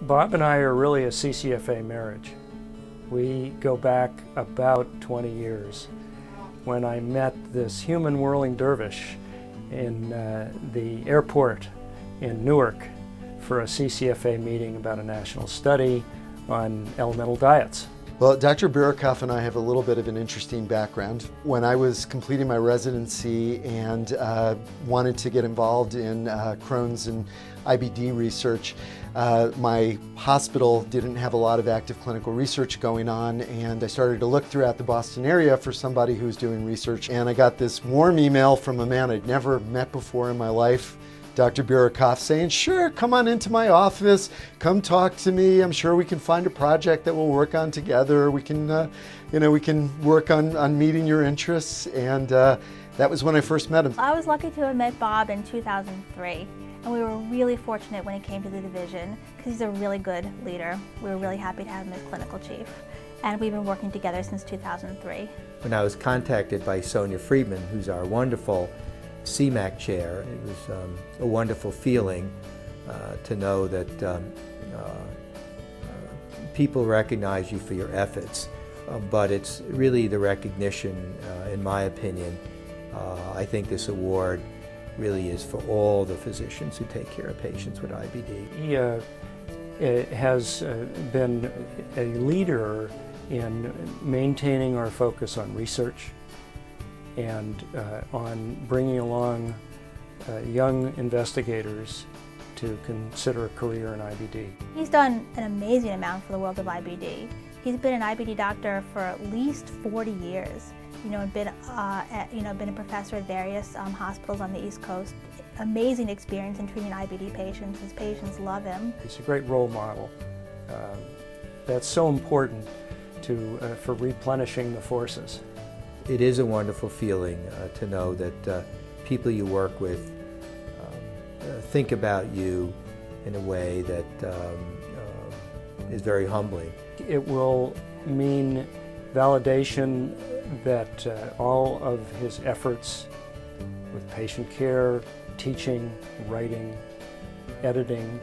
Bob and I are really a CCFA marriage. We go back about 20 years when I met this human whirling dervish in the airport in Newark for a CCFA meeting about a national study on elemental diets. Well, Dr. Burakof and I have a little bit of an interesting background. When I was completing my residency and wanted to get involved in Crohn's and IBD research, my hospital didn't have a lot of active clinical research going on, and I started to look throughout the Boston area for somebody who was doing research, and I got this warm email from a man I'd never met before in my life, Dr. Burakof, saying, sure, come on into my office, come talk to me. I'm sure we can find a project that we'll work on together. We can, we can work on meeting your interests. And that was when I first met him. I was lucky to have met Bob in 2003. And we were really fortunate when it came to the division because he's a really good leader. We were really happy to have him as clinical chief. And we've been working together since 2003. When I was contacted by Sonia Friedman, who's our wonderful CMAC chair, it was a wonderful feeling to know that people recognize you for your efforts, but it's really the recognition, in my opinion. I think this award really is for all the physicians who take care of patients with IBD. He has been a leader in maintaining our focus on research and on bringing along young investigators to consider a career in IBD. He's done an amazing amount for the world of IBD. He's been an IBD doctor for at least 40 years. And been a professor at various hospitals on the East Coast. Amazing experience in treating IBD patients. His patients love him. He's a great role model. That's so important for replenishing the forces. It is a wonderful feeling to know that people you work with think about you in a way that is very humbling. It will mean validation that all of his efforts with patient care, teaching, writing, editing,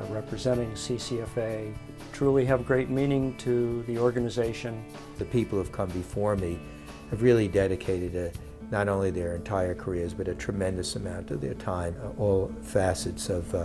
representing CCFA truly have great meaning to the organization. The people who have come before me have really dedicated not only their entire careers, but a tremendous amount of their time, all facets of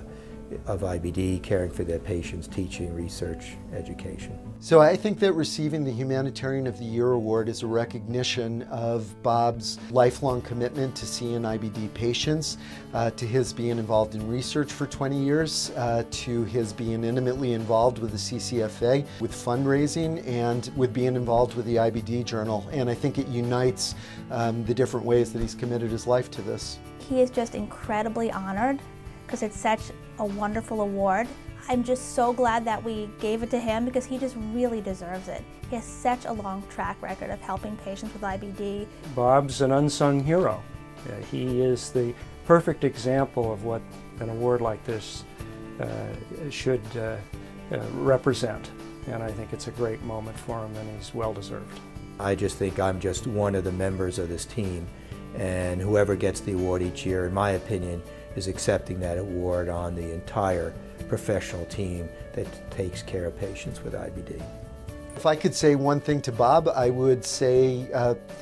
IBD, caring for their patients, teaching, research, education. So I think that receiving the Humanitarian of the Year award is a recognition of Bob's lifelong commitment to seeing IBD patients, to his being involved in research for 20 years, to his being intimately involved with the CCFA, with fundraising, and with being involved with the IBD Journal. And I think it unites the different ways that he's committed his life to this. He is just incredibly honored because it's such a wonderful award. I'm just so glad that we gave it to him because he just really deserves it. He has such a long track record of helping patients with IBD. Bob's an unsung hero. He is the perfect example of what an award like this should represent. And I think it's a great moment for him, and he's well deserved. I just think I'm just one of the members of this team, and whoever gets the award each year, in my opinion, is accepting that award on the entire professional team that takes care of patients with IBD. If I could say one thing to Bob, I would say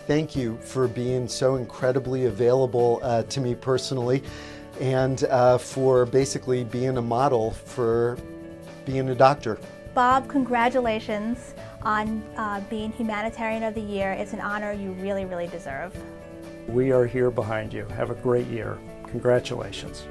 thank you for being so incredibly available to me personally, and for basically being a model for being a doctor. Bob, congratulations on being Humanitarian of the Year. It's an honor you really, really deserve. We are here behind you. Have a great year. Congratulations.